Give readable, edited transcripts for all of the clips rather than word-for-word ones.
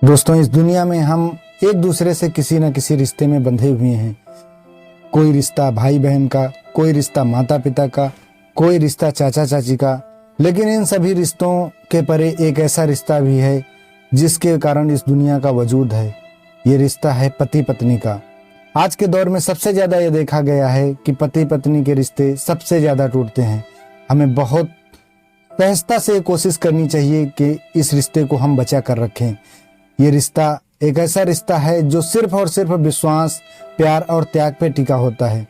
दोस्तों, इस दुनिया में हम एक दूसरे से किसी न किसी रिश्ते में बंधे हुए हैं। कोई रिश्ता भाई बहन का, कोई रिश्ता माता पिता का, कोई रिश्ता चाचा चाची का। लेकिन इन सभी रिश्तों के परे एक ऐसा रिश्ता भी है जिसके कारण इस दुनिया का वजूद है। ये रिश्ता है पति पत्नी का। आज के दौर में सबसे ज़्यादा ये देखा गया है कि पति पत्नी के रिश्ते सबसे ज़्यादा टूटते हैं। हमें बहुत सहजता से कोशिश करनी चाहिए कि इस रिश्ते को हम बचा कर रखें। ये रिश्ता एक ऐसा रिश्ता है जो सिर्फ और सिर्फ विश्वास, प्यार और त्याग पे टिका होता है।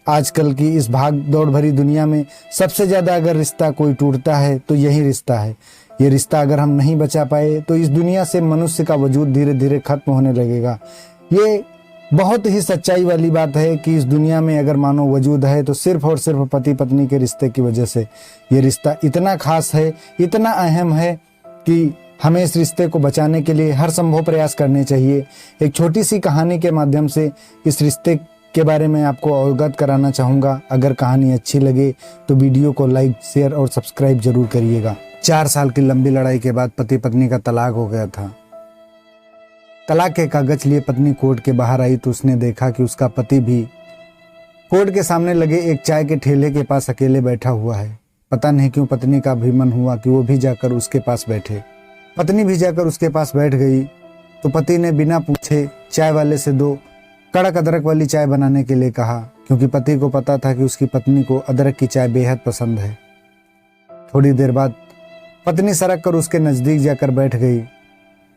आजकल की इस भाग दौड़ भरी दुनिया में सबसे ज़्यादा अगर रिश्ता कोई टूटता है तो यही रिश्ता है। ये रिश्ता अगर हम नहीं बचा पाए तो इस दुनिया से मनुष्य का वजूद धीरे धीरे खत्म होने लगेगा। ये बहुत ही सच्चाई वाली बात है कि इस दुनिया में अगर मानव वजूद है तो सिर्फ और सिर्फ पति पत्नी के रिश्ते की वजह से। ये रिश्ता इतना खास है, इतना अहम है कि हमें इस रिश्ते को बचाने के लिए हर संभव प्रयास करने चाहिए। एक छोटी सी कहानी के माध्यम से इस रिश्ते के बारे में आपको अवगत कराना चाहूँगा। अगर कहानी अच्छी लगे तो वीडियो को लाइक, शेयर और सब्सक्राइब जरूर करिएगा। 4 साल की लंबी लड़ाई के बाद पति पत्नी का तलाक हो गया था। तलाक के कागज लिए पत्नी कोर्ट के बाहर आई तो उसने देखा कि उसका पति भी कोर्ट के सामने लगे एक चाय के ठेले के पास अकेले बैठा हुआ है। पता नहीं क्यों पत्नी का भी मन हुआ कि वो भी जाकर उसके पास बैठे। पत्नी भी जाकर उसके पास बैठ गई तो पति ने बिना पूछे चाय वाले से 2 कड़क अदरक वाली चाय बनाने के लिए कहा, क्योंकि पति को पता था कि उसकी पत्नी को अदरक की चाय बेहद पसंद है। थोड़ी देर बाद पत्नी सरक कर उसके नज़दीक जाकर बैठ गई।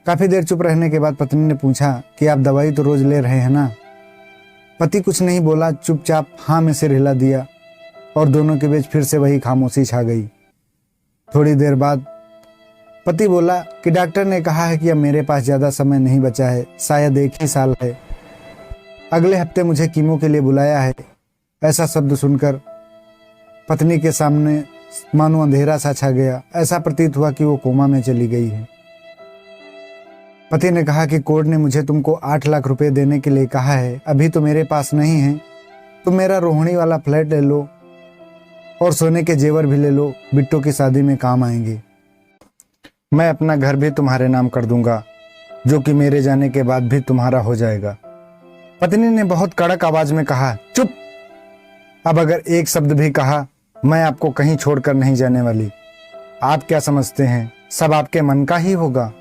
काफ़ी देर चुप रहने के बाद पत्नी ने पूछा कि आप दवाई तो रोज़ ले रहे हैं ना? पति कुछ नहीं बोला, चुपचाप हाँ में सिर हिला दिया और दोनों के बीच फिर से वही खामोशी छा गई। थोड़ी देर बाद पति बोला कि डॉक्टर ने कहा है कि अब मेरे पास ज़्यादा समय नहीं बचा है, शायद 1 ही साल है। अगले हफ्ते मुझे कीमो के लिए बुलाया है। ऐसा शब्द सुनकर पत्नी के सामने मानो अंधेरा सा छा गया। ऐसा प्रतीत हुआ कि वो कोमा में चली गई है। पति ने कहा कि कोर्ट ने मुझे तुमको 8 लाख रुपए देने के लिए कहा है, अभी तो मेरे पास नहीं है। तुम मेरा रोहिणी वाला फ्लैट ले लो और सोने के जेवर भी ले लो, बिट्टू की शादी में काम आएंगे। मैं अपना घर भी तुम्हारे नाम कर दूंगा, जो कि मेरे जाने के बाद भी तुम्हारा हो जाएगा। पत्नी ने बहुत कड़क आवाज में कहा, चुप! अब अगर एक शब्द भी कहा, मैं आपको कहीं छोड़कर नहीं जाने वाली। आप क्या समझते हैं सब आपके मन का ही होगा?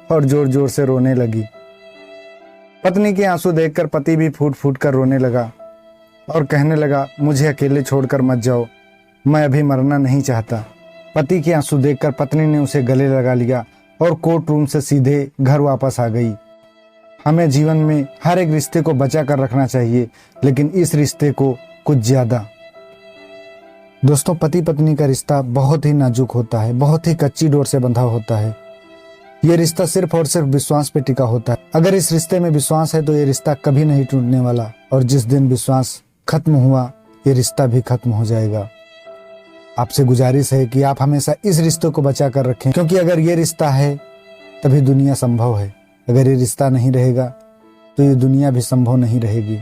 और जोर जोर से रोने लगी। पत्नी के आंसू देखकर पति भी फूट फूट कर रोने लगा और कहने लगा, मुझे अकेले छोड़कर मत जाओ, मैं अभी मरना नहीं चाहता। पति के आंसू देखकर पत्नी ने उसे गले लगा लिया और कोर्ट रूम से सीधे घर वापस आ गई। हमें जीवन में हर एक रिश्ते को बचा कर रखना चाहिए, लेकिन इस रिश्ते को कुछ ज्यादा। दोस्तों, पति पत्नी का रिश्ता बहुत ही नाजुक होता है, बहुत ही कच्ची डोर से बंधा होता है। ये रिश्ता सिर्फ और सिर्फ विश्वास पे टिका होता है। अगर इस रिश्ते में विश्वास है तो ये रिश्ता कभी नहीं टूटने वाला, और जिस दिन विश्वास खत्म हुआ ये रिश्ता भी खत्म हो जाएगा। आपसे गुजारिश है कि आप हमेशा इस रिश्ते को बचा कर रखें, क्योंकि अगर ये रिश्ता है तभी दुनिया संभव है। अगर ये रिश्ता नहीं रहेगा तो ये दुनिया भी संभव नहीं रहेगी।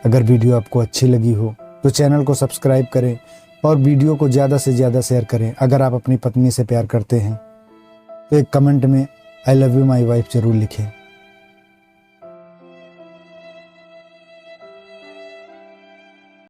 अगर वीडियो आपको अच्छी लगी हो तो चैनल को सब्सक्राइब करें और वीडियो को ज़्यादा से ज़्यादा शेयर करें। अगर आप अपनी पत्नी से प्यार करते हैं तो एक कमेंट में I love you my wife जरूर लिखें।